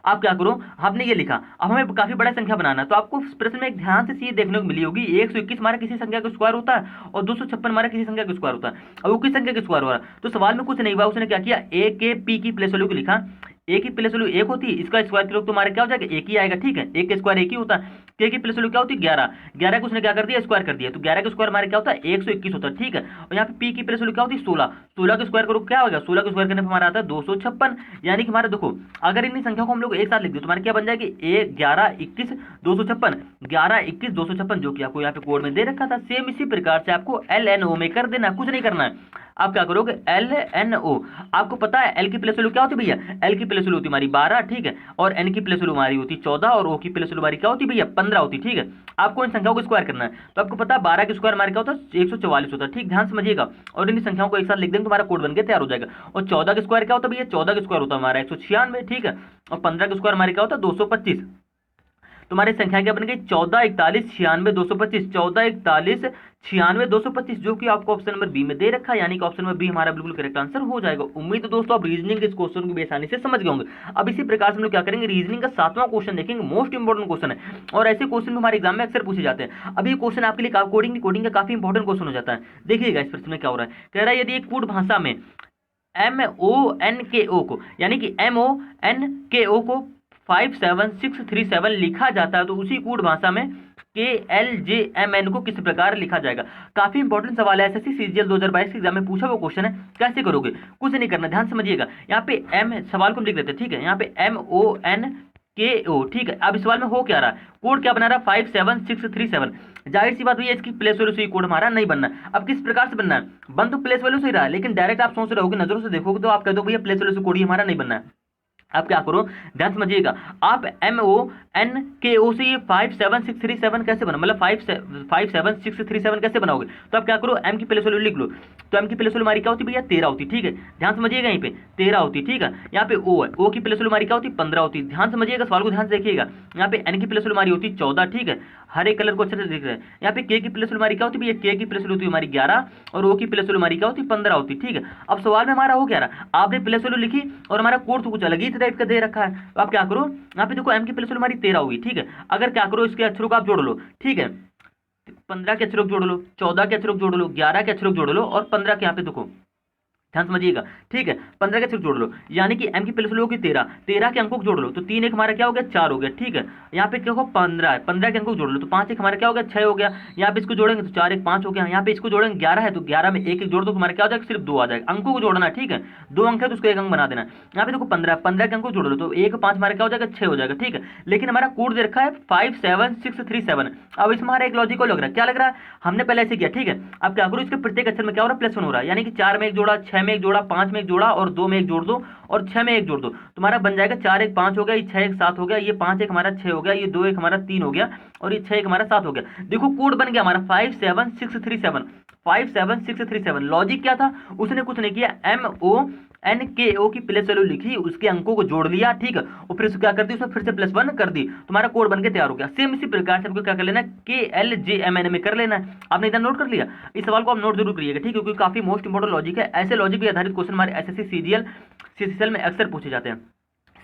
आप क्या करो, हमने ये लिखा, अब हमें काफी बड़ा संख्या बनाना है, तो आपको प्रश्न में एक ध्यान से चीज देखने को मिली होगी, 121 हमारा किसी संख्या का स्क्वायर होता है और 256 हमारा किसी संख्या का स्क्वायर होता है। अब वो किस संख्या का स्क्वायर हो रहा है, तो सवाल में कुछ नहीं हुआ, उसने क्या किया, A के P की प्लेस वैल्यू को लिखा, ए की प्लेस वैल्यू 1 होती है, इसका स्क्वायर करो तो हमारा क्या हो जाएगा, 1 ही आएगा, ठीक है, 1 का स्क्वायर 1 ही होता है। के की प्लेस वैल्यू क्या होती है 11, 11 को उसने क्या कर दिया, स्क्वायर कर दिया, तो 11 का स्क्वायर हमारे क्या होता है 121 होता है, ठीक है। और यहाँ पे पी की प्लेस वैल्यू क्या होती है 16, 16 का स्क्वायर करो क्या होगा, 16 का स्क्वायर करने पर हमारा आता है 256, यानी कि हमारा देखो अगर इन संख्या को हम लोग एक साथ लिख दे तो हमारा क्या बन जाएगी 1 11 21 256, 11 21 256 जो कि आपको यहाँ पे कोड में दे रखा था। सेम इसी प्रकार से आपको LNO में कर देना, कुछ नहीं करना है, आप क्या करोगे LNO, आपको पता है L की प्लेस वैल्यू क्या होती है भैया, L की प्लेस वैल्यू होती है हमारी 12, ठीक है, और N की प्लेस वैल्यू हमारी होती है 14 और O की प्लेस वैल्यू हमारी क्या होती है भैया 15 होती है, ठीक है। आपको इन संख्याओं को स्क्वायर करना है, तो आपको पता है 12 का स्क्वायर हमारे क्या होता है 144 होता है, ठीक, ध्यान समझिएगा, और इन संख्याओं को एक साथ लिख देंगे तो हमारा कोड बनकर तैयार हो जाएगा। और 14 का स्क्वायर क्या होता है भैया, 14 का स्क्वायर होता है हमारा 196, ठीक है, और 15 का स्क्वायर हमारे क्या होता है 225, तुम्हारी संख्या क्या बन गई 14 41 96 225, 14 41 96 225 जो कि आपको ऑप्शन नंबर बी में दे रखा है, यानी कि ऑप्शन नंबर बी हमारा बिल्कुल करेक्ट आंसर हो जाएगा। उम्मीद है दोस्तों आप रीजनिंग के इस क्वेश्चन को भी आसानी से समझ गए होंगे। अब इसी प्रकार से हम लोग क्या करेंगे, रीजनिंग का 7वां क्वेश्चन देखेंगे, मोस्ट इंपोर्टेंट क्वेश्चन है और ऐसे क्वेश्चन हमारे एग्जाम में अक्सर पूछे जाते हैं। अब ये क्वेश्चन आपके लिए कोडिंग का काफी इंपॉर्टेंट क्वेश्चन हो जाता है। देखिएगा इस प्रश्न में क्या हो रहा है, कह रहा है यदि एक कूट भाषा में MONKO को यानी कि MONKO को 57637 लिखा जाता है तो उसी कूट भाषा में KLJMN को किस प्रकार लिखा जाएगा। काफी इंपॉर्टेंट सवाल है, SSC CGL 2022 के एग्जाम में पूछा हुआ क्वेश्चन है। कैसे करोगे, कुछ नहीं करना, ध्यान समझिएगा। यहाँ पे M सवाल को हम लिख देते हैं, ठीक है, यहाँ पे MONKO, ठीक है। अब इस सवाल में हो क्या रहा है, कोड क्या बना रहा है 57637, जाहिर सी बात भैया इसकी प्लेस वैल्यू से कोड हमारा नहीं बनना। अब किस प्रकार से बनना है, बन तो प्लेस वैल्यू से ही रहा है, लेकिन डायरेक्ट आप सोच रहे होगे, नजरों से देखोगे तो आप कह दो भैया प्लेस वैल्यू से कोड ही हमारा नहीं बनना है। आप क्या करो, ध्यान समझिएगा, आप MONKO से ये 57637 कैसे बना, मतलब 57637 कैसे बनाओगे, तो आप क्या करो M की प्लेस वैल्यू लिख लो, तो M की प्लेस वैल्यू हमारी क्या होती है भैया 13 होती, ठीक है, ध्यान समझिएगा, यहीं पे 13 होती, ठीक है। यहाँ पे O है, O की प्लेस वैल्यू हमारी क्या होती है 15 होती, ध्यान समझिएगा, सवाल को ध्यान से देखिएगा। यहाँ पे N की प्लेस वैल्यू हमारी होती है 14, ठीक है, हरे कलर को अच्छे से दिख रहा है। यहाँ पे K की प्लेस वैल्यू हमारी क्या होती है भैया, K की प्लेस वैल्यू होती है हमारी 11 और O की प्लेस वैल्यू हमारी क्या होती है 15 होती, ठीक है। अब सवाल में हमारा हो क्या रहा, आपने प्लेस वैल्यू लिखी और हमारा कोड तो कुछ अलग ही टाइप का दे रखा है, तो आप क्या करो, यहाँ पे देखो M की प्लेस वैल्यू हमारी 13 होगी, ठीक है। अगर क्या करो इसके अक्षरों को आप जोड़ लो, ठीक है, 15 के अक्षरों जोड़ लो, 14 के अक्षरों जोड़ लो, 11 के अक्षरों जोड़ लो और 15 के यहाँ पे देखो, ध्यान समझिएगा, ठीक है, 15 के अक्षर जोड़ लो, यानी कि M की प्लेस वैल्यू होगी 13, 13 के अंकों को जोड़ लो तो 3 1 हमारा क्या हो गया 4 हो गया, ठीक है। यहाँ पे क्या होगा 15 है, 15 के अंकों को जोड़ लो तो 5 1 हमारा क्या हो गया 6 हो गया। यहाँ पे इसको जोड़ेंगे तो 4 1 5 हो गया। यहाँ पे इसको जोड़ेंगे 11 है तो 11 में 1 1 जोड़ दो तो हमारा क्या हो जाएगा सिर्फ 2 आ जाएगा। अंकों को जोड़ना, ठीक है, 2 अंक है तो उसको 1 अंक बना देना। यहाँ पे देखो 15 के अंकों को जोड़ लो तो 1 5 हमारा क्या हो जाएगा 6 हो जाएगा, ठीक है। लेकिन हमारा कोड दे रखा है 57637। अब इसमें हमारा एक लॉजिक लग रहा है, क्या लग रहा है, हमने पहले ऐसे किया, ठीक है। अब क्या करो इसके प्रत्येक अक्षर में क्या हो रहा है +1 हो रहा है, यानी कि 4 में 1 जोड़ा, 6 में 1 जोड़ा, 5 में 1 जोड़ा और 2 में 1 जोड़ दो और 6 में 1 जोड़ दो, तुम्हारा बन जाएगा 4 1 5 हो गया, ये 6 1 7 हो गया, ये 5 1 हमारा 6 हो गया, ये 2 1 हमारा 3 हो गया और ये 6 1 हमारा 7 हो गया। देखो कोड बन गया हमारा 57637, 57637। लॉजिक क्या था, उसने कुछ नहीं किया, MONKO की प्लेस वैल्यू लिखी, उसके अंकों को जोड़ लिया, ठीक है, और फिर क्या कर दी उसमें फिर से +1 कर दी, तुम्हारा कोड बनके तैयार हो गया। सेम इसी प्रकार से हमको क्या कर लेना है KLJMN में कर लेना है। आपने इधर नोट कर लिया, इस सवाल को आप नोट जरूर करिएगा, ठीक है, क्योंकि काफी मोस्ट इंपोर्टेंट लॉजिक है। ऐसे लॉजिक पे आधारित क्वेश्चन हमारे SSC CGL CCL में अक्सर पूछे जाते हैं।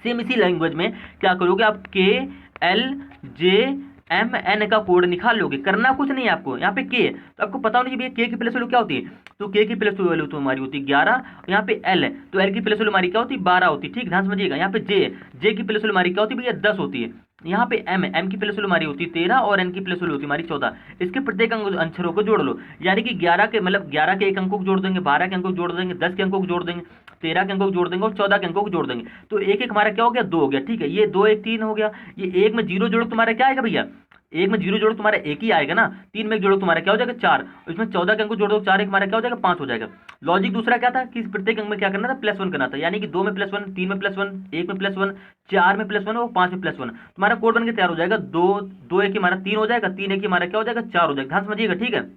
सेम इसी लैंग्वेज में क्या करोगे आप KLJMN का कोड निकाल लोगे, करना कुछ नहीं है आपको। यहाँ पे K तो आपको पता होना चाहिए K की प्लेस वैल्यू क्या होती है, तो K की प्लेस वैल्यू तो हमारी होती है 11, यहाँ पे L है तो L की प्लेस वैल्यू हमारी क्या होती है 12 होती है, ठीक, ध्यान समझिएगा। यहाँ पे J की प्लेस वैल्यू हमारी क्या होती है भैया 10 होती है। यहाँ पे M की प्लेस वैल्यू हमारी होती है 13 और N की प्लेस वैल्यू होती है हमारी 14। इसके प्रत्येक अक्षरों को जोड़ लो, यानी कि 11 के मतलब 11 के एक अंकों को जोड़ देंगे, 12 के अंकों को जोड़ देंगे, 10 के अंकों को जोड़ देंगे, 13 के अंकों को जोड़ देंगे और 14 के अंकों को जोड़ देंगे, तो 1 1 हमारा क्या हो गया 2 हो गया, ठीक है। ये 2 1 3 हो गया, ये 1 में 0 जोड़ो तुम्हारा क्या आएगा भैया, 1 में 0 जोड़ो तुम्हारा 1 ही आएगा ना, 3 में 1 जोड़ो तुम्हारा क्या हो जाएगा 4, इसमें 14 के अंक को जोड़ दो 4 1 हमारा क्या हो जाएगा 5 हो जाएगा। लॉजिक दूसरा क्या था कि प्रत्येक अंक में क्या करना था +1 करना था, यानी कि 2 में +1, 3 में +1, 1 में +1, 4 में +1 और 5 में +1, तुम्हारा कोड बनके तैयार हो जाएगा। 2 1 हमारा 3 हो जाएगा, 3 1 हमारा क्या हो जाएगा 4 हो जाएगा, ध्यान समझिएगा, ठीक है।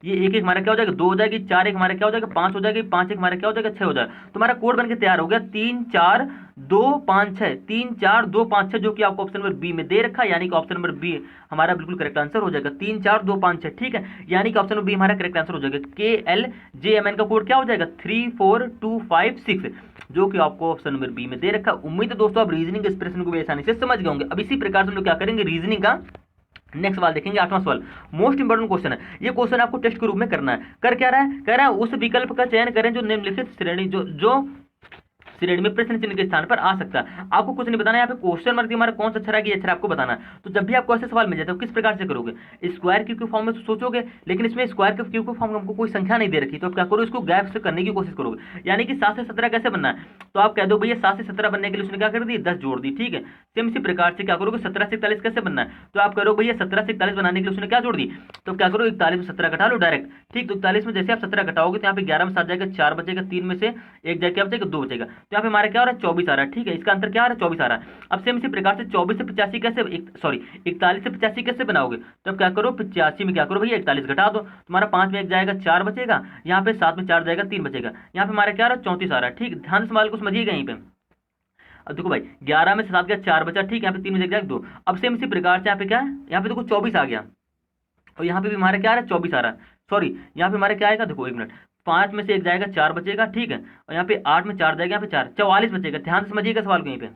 ये 1 1 हमारा क्या हो जाएगा 2 हो जाएगी, 4 1 हमारा क्या हो जाएगा 5 हो जाएगी, 5 1 हमारा क्या हो जाएगा 6 हो जाएगा। तुम्हारा कोड बनके तैयार हो गया 3 4 2 5 6, 3 4 2 5 6 जो कि आपको ऑप्शन नंबर बी में दे रखा है, यानी कि ऑप्शन नंबर बी हमारा बिल्कुल करेक्ट आंसर हो जाएगा। 3 4 2 5 6, ठीक है, यानी कि ऑप्शन नंबर बी हमारा करेक्ट आंसर हो जाएगा। KLJMN का कोड क्या हो जाएगा 34256, जो कि आपको ऑप्शन नंबर बी में दे रखा है। उम्मीद है दोस्तों आप रीजनिंग के इस प्रश्न को भी आसानी से समझ गए होंगे। अब इसी प्रकार से हम लोग क्या करेंगे रीजनिंग का नेक्स्ट सवाल देखेंगे, 8वां सवाल मोस्ट इंपोर्टेंट क्वेश्चन है। ये क्वेश्चन आपको टेस्ट के रूप में करना है। कर क्या रहा है, कह रहा है उस विकल्प का चयन करें जो निम्नलिखित श्रेणी जो श्रेणी में प्रश्न चिन्ह के स्थान पर आ सकता है। आपको कुछ नहीं बताना, यहाँ पे क्वेश्चन मार्क हमारा कौन सा अक्षर है, ये अक्षर आपको बताना है। तो जब भी आपको ऐसे सवाल मिल जाता है, किस प्रकार से करोगे, स्क्वायर क्यूब के फॉर्म में सोचोगे, लेकिन इसमें स्क्वायर के क्यूब के फॉर्म में हमको कोई संख्या नहीं दे रखी, तो आप क्या करो, इसको गैप से करने की कोशिश करोगे। यानी कि 7 से 17 कैसे बनना है, तो आप कह दो भैया 7 से 17 बनने के लिए उसने क्या कर दी, 10 जोड़ दी, ठीक है। सेम इसी प्रकार से क्या करोगे, 17 से 41 कैसे बनना है, तो आप करो भैया 17 से 41 बनाने के लिए उसने क्या जोड़ दी, तो क्या करो 41 में 17 घटा लो डायरेक्ट, ठीक। तो 41 में जैसे आप 17 घटाओगे तो यहाँ पे 11 में 7 जाएगा, 4 बचेगा, 3 में से 1 जाएगा, क्या बचेगा, 2 बचेगा। तो यहाँ पे हमारा क्या हो रहा है, 24 आ रहा है, ठीक है। इसका आंसर क्या आ रहा है, 24 आ रहा है। अब सेम इसी प्रकार से 24 से 85 कैसे, 41 से 85 कैसे बनाओगे, तो अब क्या करो 85 में क्या करो भैया 41 घटा दो, तुम्हारा 5 में 1 जाएगा, 4 बचेगा, यहाँ पे 7 में 4 जाएगा, 3 बचेगा, यहाँ पे हमारा क्या आ रहा है, 34 आ रहा है, ठीक। ध्यान से सवाल को समझिएगा यहीं पे। अब देखो भाई 11 में से 7 गया, 4 बचा, ठीक। यहाँ पे 3 में जाएगा 2। अब सेम इसी प्रकार से यहाँ पे क्या है, यहाँ पे देखो 24 आ गया, और यहाँ पे भी हमारा क्या आ रहा है, 24 आ रहा है, सॉरी यहाँ पे हमारे क्या आएगा, देखो 1 मिनट, 5 में से 1 जाएगा, 4 बचेगा, ठीक है। और यहाँ पे 8 में 4 जाएगा, यहाँ पे 4, 44 बचेगा। ध्यान से समझिएगा सवाल को यहीं पे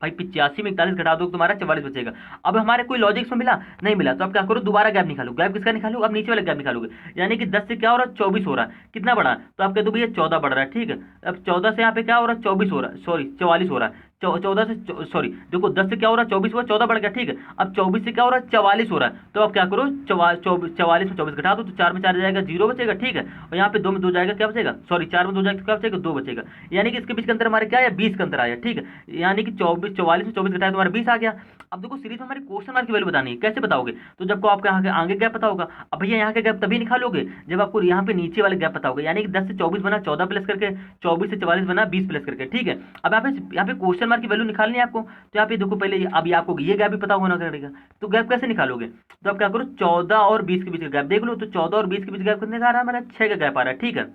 भाई, 85 में 41 घटा दो तुम्हारा 44 बचेगा। अब हमारे कोई लॉजिक में मिला नहीं मिला, तो अब क्या करो, दोबारा गैप निकालो। गैप किसका निकालो, अब नीचे वाला गैप निकालोगे, यानी कि 10 से क्या हो रहा है, 24 हो रहा है, कितना बढ़ा, तो आप कह दो भैया 14 बढ़ रहा है, ठीक है। अब 14 से यहाँ पे क्या हो रहा है, 24 हो रहा है, सॉरी 44 हो रहा है, 14 से सॉरी देखो 10 से क्या हो रहा है, 24 हुआ, 14 बढ़ गया, ठीक है। अब 24 से क्या हो रहा है, 44 हो रहा है, तो अब क्या करो 44 में 24 घटा दो, तो 4 में 4 जाएगा, 0 बचेगा, ठीक है। और यहाँ पे 2 में 2 जाएगा, क्या बचेगा, सॉरी 4 में 2 जाएगा, क्या बचेगा, 2 बचेगा। यानी कि इसके बीच के अंतर हमारे क्या है, 20 का अंतर आया, ठीक है। यानी कि 44 में 24 घटाया तुम्हारा 20 आ गया। अब देखो सीरीज में हमारी क्वेश्चन मार्क की वैल्यू बतानी है, कैसे बताओगे, तो जब को आपको यहाँ के आगे गैप पता होगा। अब भैया यहाँ के गैप तभी निकालोगे जब आपको यहाँ पे नीचे वाले गैप पता होगा, यानी कि 10 से 24 बना 14 प्लस करके, 24 से 44 बना 20 प्लस करके, ठीक है। अब यहाँ पे क्वेश्चन मार्क की वैल्यू निकालनी है आपको, तो यहाँ पे देखो पहले अभी आपको ये गैप भी पता होना करेगा, तो गैप कैसे निकालोगे, तो आप क्या करो 14 और 20 के बीच का गैप देख लो, तो 14 और 20 के बीच गैप कितने का आ रहा है, हमारा 6 का गैप आ रहा है, ठीक है।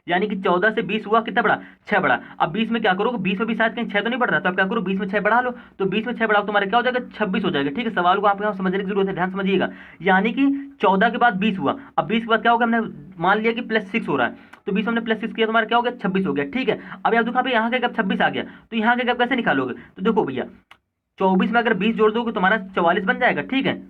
यानी कि 14 से 20 हुआ कितना बड़ा, 6 बड़ा। अब 20 में क्या करोगे, 20 में भी शायद कहीं 6 तो नहीं बढ़ रहा, तो आप क्या करो 20 में 6 बढ़ा लो, तो 20 में 6 बढ़ाओ तुम्हारे क्या हो जाएगा, 26 हो जाएगा, ठीक है। सवाल को आपको यहाँ समझने की जरूरत है, ध्यान समझिएगा। यानी कि 14 के बाद 20 हुआ, अब 20 के बाद क्या होगा, हमने मान लिया कि +6 हो रहा है, तो 20 हमने +6 किया, तुम्हारा क्या हो गया, 26 हो गया, ठीक है। अब यार देखो यहाँ का गैप 26 आ गया, तो यहाँ का गैप कैसे निकालोगे, तो देखो भैया 24 में अगर 20 जोड़ दोगे तुम्हारा 44 बन जाएगा, ठीक है,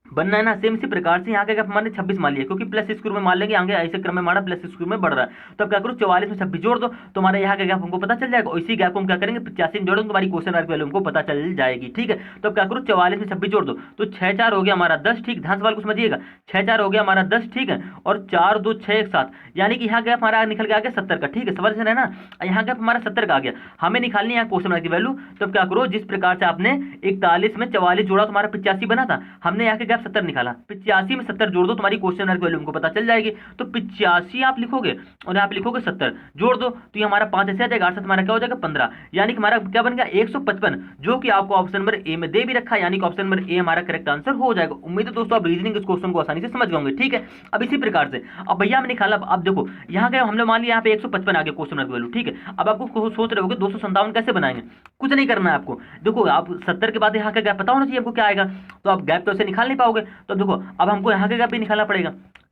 बनना है ना। सेम इसी प्रकार से यहाँ का गैप हमारे 26 मान लिया, क्योंकि प्लस स्क्वायर में मान लेंगे आगे ऐसे क्रम में हमारा प्लस स्क्वायर में बढ़ रहा है, तो अब क्या करो 44 में 26 जोड़ दो, तो हमारे यहाँ का गैप हमको पता चल जाएगा। इसी गैप को हम क्या करेंगे 85 में जोड़ो, तुम्हारी क्वेश्चन मार्क वैल्यू हमको पता चल जाएगी, ठीक है। तो अब क्या करो 44 में 26 जोड़ दो, तो 6 4 हो गया हमारा 10, ठीक। ध्यान सवाल को समझिएगा, 6 4 हो गया हमारा 10, ठीक है, और 4 2 6 एक साथ, यानी कि यहाँ गैप हमारा निकल के आ गया 70 का, ठीक है। समझ रहे हैं ना, यहाँ गैप हमारा 70 का आ गया, हमें निकालनी है क्वेश्चन मार्क की वैल्यू। तो अब क्या करो, जिस प्रकार से आपने 41 में 44 जोड़ा तुम्हारा 85 बना था, हमने यहाँ के गैप 70 निकाला, 85 में 70 जोड़ दो, तुम्हारी क्वेश्चन मार्क वैल्यू हमको पता चल जाएगी। तो 85 आप लिखोगे और यहाँ पे लिखोगे 70 जोड़ दो, तो ये हमारा 5 ऐसे आ जाएगा, 8 तुम्हारा क्या हो जाएगा 15, यानी कि हमारा क्या बन गया 155, जो कि आपको ऑप्शन नंबर ए में दे भी रखा है, यानी कि ऑप्शन नंबर ए हमारा करेक्ट आंसर हो जाएगा। उम्मीद है दोस्तों आप रीजनिंग इस क्वेश्चन को आसानी से समझ गए, ठीक है। अब इसी प्रकार से अब भैया हमने निकाला, अब देखो यहाँ गए हमने मान लिया यहाँ पे 155 आ गया क्वेश्चन मार्क वैल्यू, ठीक है। अब आपको सोच रहे हो 257 कैसे बनाएंगे, कुछ नहीं करना है आपको। देखो आप 70 के बाद यहाँ का गैप पता होना चाहिए हमको क्या आएगा, तो आप गैप तो ऐसे निकाल नहीं पाओगे, तो देखो अब हमको यहाँ का गैप भी निकालना पड़ेगा।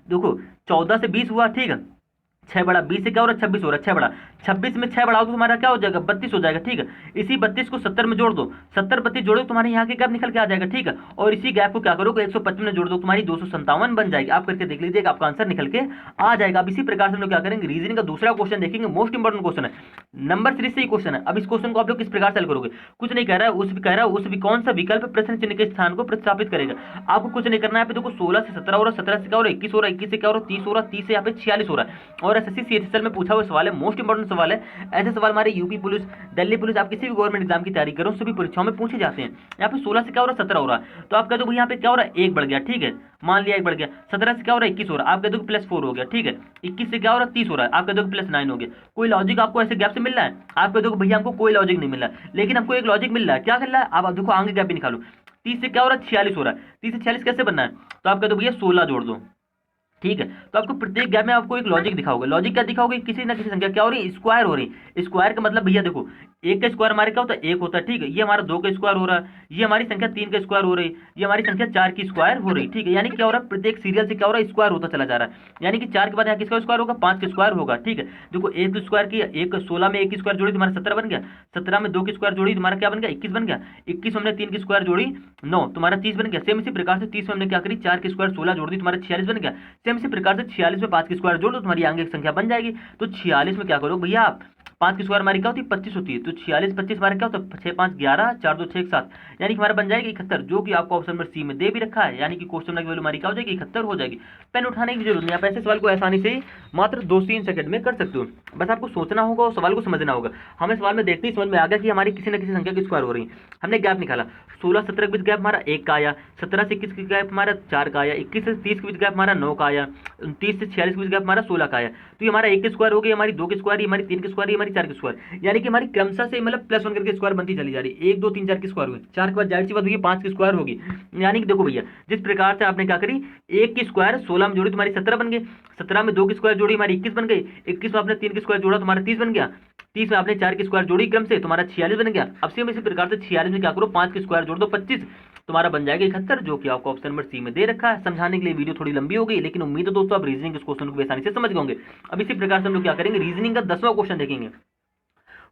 देखो 14 से 20 हुआ, ठीक है, 6 बड़ा, 20 से क्या हो रहा है 26 हो रहा है, 6 बड़ा, 26 में 6 बढ़ाओ तो तुम्हारा क्या हो जाएगा 32 हो जाएगा, ठीक है। इसी 32 को 70 में जोड़ दो, 70 32 जोड़ो तुम्हारे यहाँ के गैप निकल के आ जाएगा, ठीक है। और इसी गैप को क्या करोगे 155 में जोड़ दो, तुम्हारी 257 बन जाएगी। आप करके देख लीजिएगा, आपका आंसर निकल के आ जाएगा। अब इसी प्रकार से हम लोग क्या करेंगे, रीजनिंग का दूसरा क्वेश्चन देखेंगे, मोस्ट इंपॉर्टेंट क्वेश्चन है, नंबर 3 से ही क्वेश्चन है। अब इस क्वेश्चन को आप लोग किस प्रकार से हल करोगे, कुछ नहीं कह रहा है, उस कौन सा विकल्प प्रश्न चिन्ह के स्थान को प्रतिस्थापित करेगा। आपको कुछ नहीं करना है, देखो 16 से 17 हो रहा है, 17 से क्या हो रहा है 21 हो रहा है, 21 से क्या हो रहा है 30 हो रहा है, 30 से यहाँ पे 46 हो रहा है। और एसएससी सीएचएसएल में पूछा हुआ सवाल है, मोस्ट इंपॉर्टेंट सवाल है। ऐसे सवाल हमारे यूपी पुलिस, दिल्ली पुलिस, आप किसी भी गवर्नमेंट एग्जाम की तैयारी करो सभी परीक्षाओं में पूछे जाते हैं। यहाँ पे 16 से क्या हो रहा है 17 हो रहा है, तो आप कह दो यहाँ पे क्या हो रहा है 1 बढ़ गया, ठीक है, मान लिया 1 बढ़ गया। 17 से क्या हो रहा है 21 हो रहा है, आप कह दो +4 हो गया, ठीक है। 21 से क्या हो रहा है 30 हो रहा है, आप कह दो +9 हो गया। कोई लॉजिक आपको ऐसे गैप से मिल रहा है, आप कह दो भैया हमको कोई लॉजिक नहीं मिल रहा है, लेकिन हमको एक लॉजिक मिल रहा है, क्या मिल रहा है, आप देखो आगे गैप भी निकालो। 30 से क्या हो रहा है 46 हो रहा है, 30 से 46 कैसे बनना है, तो आप कह दो भैया 16 जोड़ दो, ठीक है। तो आपको प्रत्येक गैप में आपको एक लॉजिक दिखाओगे, लॉजिक क्या दिखाओगे, किसी ना किसी संख्या क्या हो रही है स्क्वायर हो रही है। स्क्वायर का मतलब भैया देखो 1 का स्क्वायर हमारे क्या होता है 1 होता है, ठीक है। ये हमारा 2 का स्क्वायर हो रहा है, ये हमारी संख्या 3 का स्क्वायर हो रही है, ये हमारी संख्या 4 की स्क्वायर हो रही है, ठीक है। यानी क्या हो रहा है प्रत्येक सीरियल से क्या हो रहा है स्क्वायर होता चला जा रहा है, यानी कि 4 के बाद यहाँ किसका स्क्वायर होगा 5 का स्क्वायर होगा, ठीक है। देखो 1 स्क्वायर की 16 में 1 की स्क्वायर जोड़ी तुम्हारा 17 बन गया, 17 में 2 की स्क्वायर जोड़ी तुम्हारा क्या बन गया 21 बन गया, 21 हमने 3 की स्क्वायर जोड़ी 9 तुम्हारा 30 बन गया। सेम इसी प्रकार से 30 में हमने क्या करी 4 की स्क्वायर 16 जोड़ दी, तुम्हारा 46 बन गया। सेम इसी प्रकार से 46 में 5 की स्क्वायर जोड़ दो, तुम्हारी आगे एक संख्या बन जाएगी। तो 46 में क्या करो भैया आप 5 की स्क्वायर हमारी क्या होती है 25 होती है, तो 46 25 हमारा क्या होता है 6 5 11 4 2 6 7, यानी कि हमारा बन जाएगी 71, जो कि आपको ऑप्शन नंबर सी में दे भी रखा है, यानी कि क्वेश्चन की वैल्यू हमारी क्या हो जाएगी 71 हो जाएगी। पेन उठाने की जरूरत नहीं, आप ऐसे सवाल को आसानी से मात्र 2-3 सेकंड में कर सकते हो, बस आपको सोचना होगा और सवाल को समझना होगा। हमें सवाल में देखते ही समझ में आ गया कि हमारी किसी न किसी संख्या की स्क्वायर हो रही है। हमने गैप निकाला, 16 17 के बीच गैप हमारा 1 का आया, 17 से 21 के गैप हमारा 4 का आया, 21 से 30 के बीच गैप हमारा 9 का आया, 29 से 46 के बीच गैप हमारा 16 का आया। तो ये हमारा 1 की स्क्वायर हो गई, हमारी 2 की स्क्वायर, हमारी 3 की स्क्वायर, हमारी 4 की स्क्वायर, यानी कि हमारी क्रमशः से मतलब +1 करके स्क्वायर बनती चली जा रही है। 1 2 3 4 की स्क्वायर हुई, 4 के बाद जाहिर सी बात हुई 5 की स्क्वायर होगी। यानी कि देखो भैया जिस प्रकार से आपने क्या करी, 1 की स्क्वायर 16 में जोड़ी तुम्हारी 17 बन गई, 17 में 2 की स्क्वायर जोड़ी हमारी 21 बन गई, 21 में आपने 3 की स्क्वायर जोड़ा तुम्हारा 30 बन गया, 30 में आपने 4 की स्क्वायर जोड़ी क्रम से तुम्हारा 46 बन गया। अब सेम इसी प्रकार से 46 में क्या करो 5 की स्क्वायर जोड़ दो 25, तुम्हारा बन जाएगा 71, जो कि आपको ऑप्शन नंबर सी में दे रखा है। समझाने के लिए वीडियो थोड़ी लंबी हो गई, लेकिन उम्मीद है दोस्तों आप रीजनिंग इस क्वेश्चन को आसानी से समझ गए होंगे। अब इसी प्रकार से हम लोग क्या करेंगे, रीजनिंग का 10वां क्वेश्चन देखेंगे।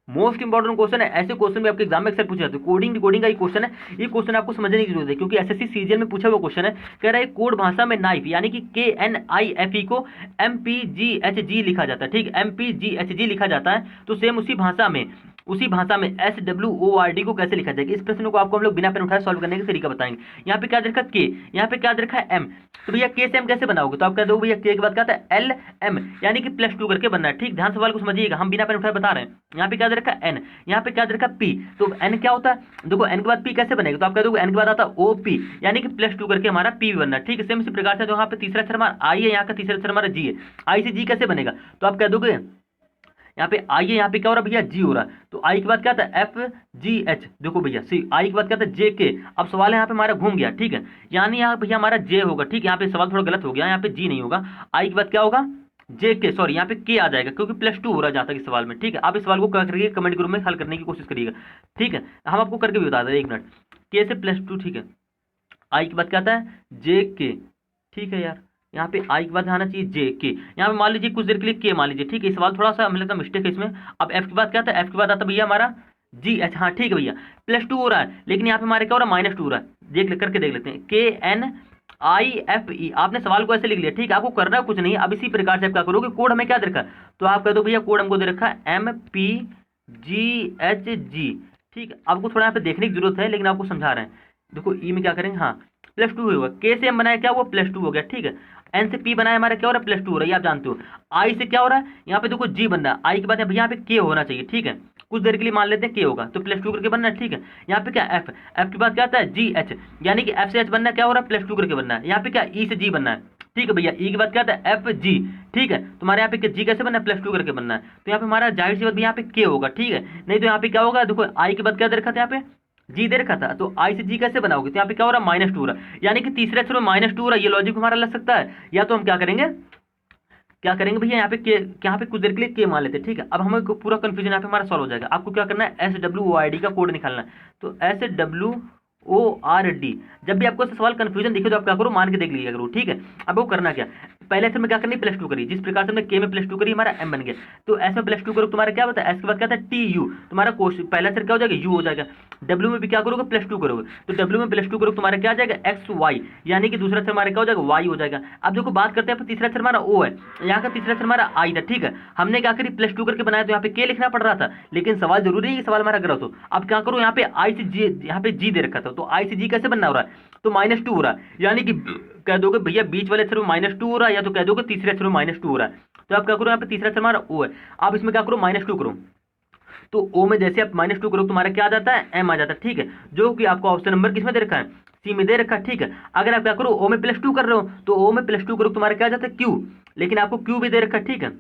मोस्ट इंपॉर्टेंट क्वेश्चन है, ऐसे क्वेश्चन भी आपके एग्जाम में अक्सर पूछे जाते हैं। कोडिंग डिकोडिंग का ही क्वेश्चन है, ये क्वेश्चन आपको समझने की जरूरत है, क्योंकि एसएससी सीजीएल में पूछा हुआ क्वेश्चन है। कह रहा है कोड भाषा में नाइफ यानी कि KNIFE को MPGHG लिखा जाता है, ठीक, MPGHG लिखा जाता है। तो सेम उसी भाषा में SWORD को कैसे लिखा जाएगा, इस प्रश्न को आपको हम लोग बिना पेन उठाए सॉल्व करने का तरीका बताएंगे। यहाँ पे क्या रखा K, यहाँ पे क्या रखा है M, तो भैया K से M कैसे बनाओगे, तो आप कह दो भैया K के बाद क्या आता है LM, यानी कि +2 करके बनना है। ठीक, ध्यान सवाल को समझिएगा, हम बिना पेन उठाए बता रहे हैं। यहाँ पे क्या रखा है N, यहाँ पे क्या रखा P, तो N क्या होता है, देखो N के बाद P कैसे बनेगा, तो आप कह दोगे N के बाद आता है OP, यानी कि +2 करके हमारा P भी बनना है। ठीक है, सेम इसी प्रकार से जो यहाँ पे तीसरा अक्षर हमारा I है, यहाँ का तीसरा अक्षर हमारा G है, I से G कैसे बनेगा, तो आप कह दोगे यहाँ पे आई है, यहाँ पे क्या हो रहा है भैया जी हो रहा है, तो आई के बाद क्या था FGH, देखो भैया सी, आई के बाद क्या था JK। अब सवाल है यहाँ पे हमारा घूम गया, ठीक है, यानी यहाँ भैया हमारा J होगा, ठीक है, यहाँ पे सवाल थोड़ा गलत हो गया, यहाँ पे G नहीं होगा, आई के बाद क्या होगा JK, सॉरी यहाँ पे K आ जाएगा, क्योंकि +2 हो रहा है जहाँ तक इस सवाल में। ठीक है, आप इस सवाल को करके कमेंट ग्रुप में हल करने की कोशिश करिएगा, ठीक है, हम आपको करके भी बता दें, 1 मिनट, K से +2, ठीक है, आई के बाद क्या आता है JK, ठीक है यार, यहाँ पे आई के बाद आना चाहिए JK, यहाँ पे मान लीजिए कुछ देर के लिए K मान लीजिए, ठीक है, सवाल थोड़ा सा हमें लगता है मिस्टेक है इसमें। अब F के बाद क्या था, F के बाद आता भैया हमारा GH, हाँ ठीक है भैया, +2 हो रहा है, लेकिन यहाँ पे हमारे क्या हो रहा है -2 हो रहा है, करके देख लेते हैं, KNIFE, आपने सवाल को ऐसे लिख लिया, ठीक है, आपको करना कुछ नहीं। अब इसी प्रकार से आप क्या करोगे, कोड हमें क्या दे रखा है, तो आप कह दो भैया कोड हमको दे रखा है MPGHG, ठीक है, आपको थोड़ा यहाँ पे देखने की जरूरत है, लेकिन आपको समझा रहे हैं। देखो ई में क्या करेंगे, हाँ +2 होगा, K से M बनाया क्या हुआ +2 हो गया, ठीक है, N से P बनाया हमारा क्या हो रहा है +2 हो रहा है, ये आप जानते हो। I से क्या हो रहा है, यहाँ पे देखो G बन रहा है, I के बाद यहाँ पे K होना चाहिए, ठीक है, कुछ देर के लिए मान लेते हैं K होगा, तो +2 करके बनना है, ठीक है। यहाँ पे क्या F, F के बाद क्या आता है GH, यानी कि F से H बनना है, क्या हो रहा है +2 करके बनना है। यहाँ पे क्या E से G बनना है, ठीक है भैया, E के बाद क्या आता है FG, ठीक है, तुम्हारे यहाँ पे G कैसे बनना है +2 करके बनना है, तो यहाँ पे हमारा जाहिर सी बात यहाँ पे K होगा, ठीक है, नहीं तो यहाँ पे क्या होगा, देखो I के बाद क्या दे रखा था, यहाँ पे G दे रखा था, तो I से G कैसे बनाओगे, तो यहाँ पे क्या हो रहा है -2 हो रहा है, यानी कि तीसरे अक्षर में -2 हो रहा है, ये लॉजिक हमारा लग सकता है। या तो हम क्या करेंगे भैया, यहाँ पे यहाँ पे कुछ देर के लिए K मान लेते हैं, ठीक है। अब हमें पूरा कंफ्यूजन यहाँ पे हमारा सॉल्व हो जाएगा। आपको क्या करना है, SWORD का कोड निकालना है, तो SWORD, जब भी आपको सवाल कंफ्यूजन दिखे तो आप क्या करो, मान के देख लीजिए करो, ठीक है। अब वो करना क्या, पहले अक्षर में क्या करनी +2 करी, जिस प्रकार से हमने K में +2 करी हमारा M बन गया, तो S में +2 करो तुम्हारा क्या होता है, S के बाद क्या था TU, तुम्हारा पहला अक्षर क्या हो जाएगा U हो जाएगा। W में भी क्या करोगे +2 करोगे, तो W में +2 करोगे तुम्हारा क्या आ जाएगा XY, यानी कि दूसरा अक्षर हमारा क्या हो जाएगा Y हो जाएगा। अब देखो बात करते हैं, तीसरा अक्षर हमारा O है, यहाँ का तीसरा अक्षर हमारा I था, ठीक है, हमने क्या करी +2 करके बनाया, तो यहाँ पे K लिखना पड़ रहा था, लेकिन सवाल जरूरी है कि सवाल हमारा गलत हो। अब क्या करो, यहाँ पे I से G, यहाँ पे G दे रखा था, तो I से G कैसे बनना हो रहा है, तो -2 हो रहा है, यानी कि कह दोगे भैया बीच वाले अक्षर में -2 हो रहा है, या तो कह दोगे तीसरे अक्षर में -2 हो रहा है। तो आप क्या करो, यहाँ पे तीसरा अक्षर हमारा O है, आप इसमें क्या करो -2 करो, तो O में जैसे आप -2 करो तुम्हारा क्या आ जाता है M आ जाता है, ठीक है, जो कि आपको ऑप्शन नंबर किसमें दे रखा है, C में दे रखा है, ठीक है। अगर आप क्या करो O में +2 कर रहे हो, तो O में +2 करो तुम्हारा क्या आ जाता है Q, लेकिन आपको Q भी दे रखा है, ठीक है,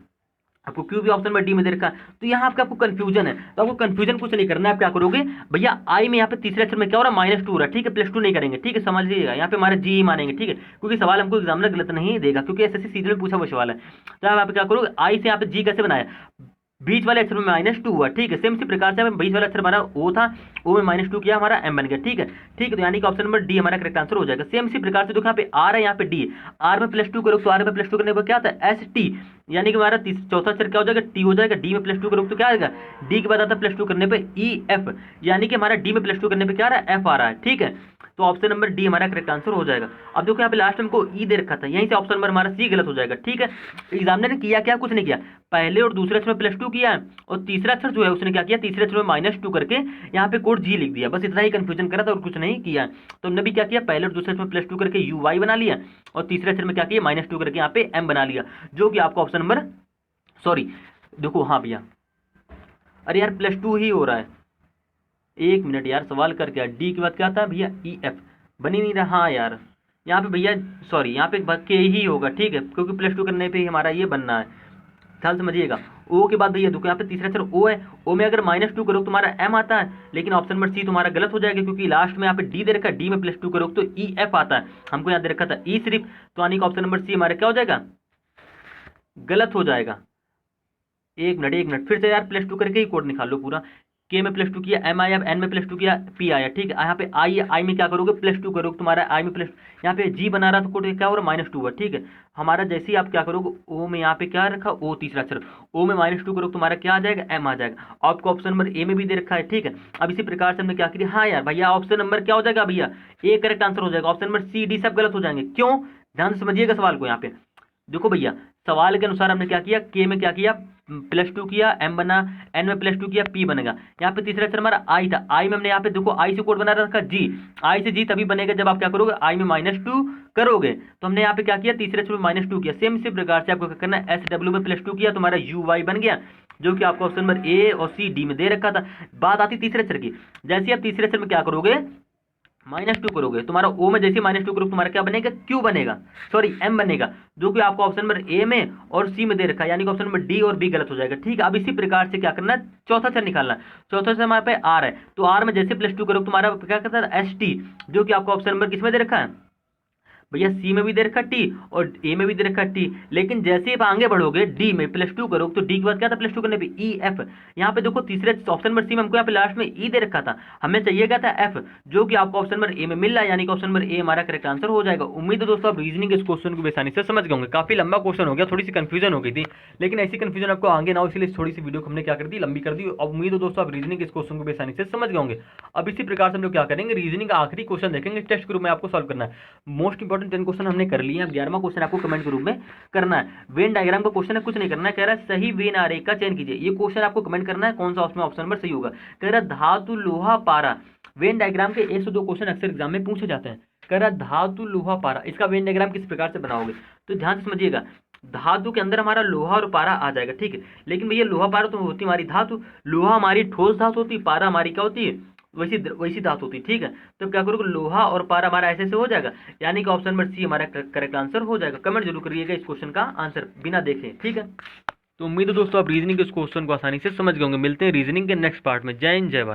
आपको Q भी ऑप्शन में D में दे रखा है। तो यहाँ आपको कंफ्यूजन है, तो आपको कंफ्यूजन कुछ नहीं करना है। आप क्या करोगे भैया, I में यहाँ पे तीसरे अक्षर में क्या हो रहा है -2 हो रहा है, ठीक है, +2 नहीं करेंगे, ठीक है, समझ लीजिएगा, यहाँ पे हमारा G मानेंगे, ठीक है, क्योंकि सवाल हमको एग्जामिनर गलत नहीं देगा, क्योंकि एसएससी सीजीएल में पूछा हुआ सवाल है। तो आप क्या करोगे, I से यहाँ पे G कैसे बनाया, बीच वाले अक्षर में -2 हुआ, ठीक है, सेम इसी प्रकार से बीच वाला अक्षर हमारा O था, O में -2 किया हमारा M बन गया, ठीक है, तो यानी कि ऑप्शन नंबर D हमारा करेक्ट आंसर हो जाएगा। सेम इसी प्रकार से देखो यहाँ पे R है, यहाँ पे D, R में +2 करो तो R में +2 करने पर क्या आता है ST, यानी कि हमारा चौथा अक्षर क्या हो जाएगा T हो जाएगा। D में +2 करो तो क्या आएगा, D के बाद आता है +2 करने पे EF, यानी कि हमारा D में +2 करने पे क्या आ रहा है F आ रहा है, ठीक है। तो ऑप्शन नंबर डी हमारा करेक्ट आंसर हो जाएगा। अब देखो यहाँ पे लास्ट में हमको ई दे रखा था, यहीं से ऑप्शन नंबर हमारा सी गलत हो जाएगा। ठीक है, एग्जामिनर ने किया क्या, कुछ नहीं किया, पहले और दूसरे अक्षर में +2 किया है और तीसरा अक्षर जो है उसने क्या किया, तीसरे अक्षर में -2 करके यहाँ पे कोड जी लिख दिया, बस इतना ही कंफ्यूजन करा था और कुछ नहीं किया। तो हमने भी क्या किया, पहले और दूसरे अक्षर में +2 करके यू वाई बना लिया और तीसरे अक्षर में क्या किया, -2 करके यहाँ पे एम बना लिया, जो कि आपका ऑप्शन नंबर, सॉरी देखो, हाँ भैया, अरे यार +2 ही हो रहा है, 1 मिनट यार, सवाल कर क्या, डी के बाद क्या आता है भैया, ई एफ, बन ही नहीं रहा। हाँ यार, यहाँ पे भैया सॉरी, यहाँ पे के ही होगा, ठीक है, क्योंकि +2 करने पे ही हमारा ये बनना है, ख्याल समझिएगा। ओ के बाद भैया देखो यहाँ पे तीसरा अक्षर ओ है, ओ में अगर -2 करो तुम्हारा एम आता है, लेकिन ऑप्शन नंबर सी तुम्हारा गलत हो जाएगा, क्योंकि लास्ट में यहाँ पे डी दे रखा है, डी में +2 करो तो ई एफ आता है, हमको यहाँ दे रखा था ई सिर्फ, तो यानी कि ऑप्शन नंबर सी हमारा क्या हो जाएगा, गलत हो जाएगा। एक मिनट फिर से यार +2 करके ही कोड निकाल लो पूरा, के में +2 किया, एम आया, एन में +2 किया, पी आया, ठीक है, यहाँ पे आई है, आई में क्या करोगे, +2 करोगे, तुम्हारा आई में प्लस, यहाँ पे जी बना रहा तो कोड क्या हो रहा है, -2 है, ठीक है, हमारा जैसे ही आप क्या करोगे, ओ में यहाँ पे क्या रखा, ओ तीसरा अक्षर, ओ में -2 करोगे तुम्हारा क्या आ जाएगा, एम आ जाएगा। आपको ऑप्शन नंबर ए में भी दे रखा है, ठीक है। अब इसी प्रकार से हमने क्या किया, हाँ यार भैया ऑप्शन नंबर क्या हो जाएगा भैया, ए करेक्ट आंसर हो जाएगा, ऑप्शन नंबर सी डी सब गलत हो जाएंगे, क्यों, ध्यान से समझिएगा सवाल को। यहाँ पे देखो भैया, सवाल के अनुसार हमने क्या किया, के में क्या किया, +2 किया, एम बना, एन में +2 किया, पी बनेगा, यहाँ पे तीसरा अक्षर हमारा आई था, आई में हमने यहाँ पे देखो आई से कोड बना रखा जी, आई से जी तभी बनेगा जब आप क्या करोगे, आई में -2 करोगे, तो हमने यहाँ पे क्या किया, तीसरे अक्षर में -2 किया, सेम इसी प्रकार से आपको क्या करना है, SW में +2 किया, तुम्हारा यू वाई बन गया, जो कि आपको ऑप्शन नंबर ए और सी डी में दे रखा था। बात आती तीसरे अक्षर की, जैसे आप तीसरे अक्षर में क्या करोगे, -2 करोगे, तुम्हारा ओ में जैसे -2 करोगे तुम्हारा क्या बनेगा, क्यू बनेगा, सॉरी एम बनेगा, जो कि आपको ऑप्शन नंबर ए में और सी में दे रखा है, यानी कि ऑप्शन नंबर डी और बी गलत हो जाएगा। ठीक है, अब इसी प्रकार से क्या करना है, चौथा अक्षर निकालना है। चौथा अक्षर हमारे पे आर है, तो आर में जैसे +2 करोगे तुम्हारा क्या करता है, ST, जो कि आपको ऑप्शन नंबर किसमें दे रखा है भैया, सी में भी दे रखा टी और ए में भी दे रखा टी, लेकिन जैसे आप आगे बढ़ोगे डी में +2 करोगे तो डी के बाद क्या था, +2 करने पे ई एफ, यहाँ पे देखो तीसरे ऑप्शन नंबर सी में हमको यहाँ पे लास्ट में ई दे रखा था, हमें चाहिए क्या था एफ, जो कि आपको ऑप्शन नंबर ए में मिल रहा है, यानी कि ऑप्शन नंबर ए हमारा करेक्ट आंसर हो जाएगा। उम्मीद है दोस्तों आप रीजनिंग इस क्वेश्चन को बेसानी से समझ गए होंगे, काफी लंबा क्वेश्चन हो गया, थोड़ी सी कंफ्यूजन हो गई थी, लेकिन ऐसी कंफ्यूजन आपको आगे ना हो, इसलिए थोड़ी सी वीडियो को हमने क्या कर दी, लंबी कर दी। अब उम्मीद है दोस्तों आप रीजनिंग इस क्वेश्चन को बेसानी से समझ गए होंगे। अब इसी प्रकार से हम लोग क्या करेंगे, रीजनिंग का आखिरी क्वेश्चन देखेंगे, टेस्ट के रूप में आपको सॉल्व करना है। मोस्ट इंपॉर्टेंट 10 क्वेश्चन हमने कर लिए हैं, 11वां क्वेश्चन आपको कमेंट के रूप में करना है। वेन डायग्राम का क्वेश्चन है, कुछ नहीं करना है, कह रहा है सही वेन आरेख का चयन कीजिए, ये क्वेश्चन आपको कमेंट करना है कौन सा उसमें ऑप्शन नंबर सही होगा। कह रहा है धातु लोहा पारा, वेन डायग्राम के 1 से 2 क्वेश्चन अक्सर एग्जाम में पूछे जाते हैं। कह रहा है धातु लोहा पारा, इसका वेन डायग्राम किस प्रकार से बनाओगे, तो ध्यान से समझिएगा, धातु के अंदर हमारा लोहा और पारा आ जाएगा, ठीक है, लेकिन भैया लोहा पारा तो होती हमारी धातु, लोहा हमारी ठोस धातु होती, पारा हमारी क्या होती है, वैसी धातु होती, ठीक है। तो क्या करोगे, लोहा और पारा हमारा ऐसे से हो जाएगा, यानी कि ऑप्शन नंबर सी हमारा करेक्ट आंसर हो जाएगा। कमेंट जरूर करिएगा इस क्वेश्चन का आंसर बिना देखे, ठीक है। तो उम्मीद है दोस्तों आप रीजनिंग के इस क्वेश्चन को आसानी से समझ गए होंगे। मिलते हैं रीजनिंग के नेक्स्ट पार्ट में। जय हिंद, जय भारत।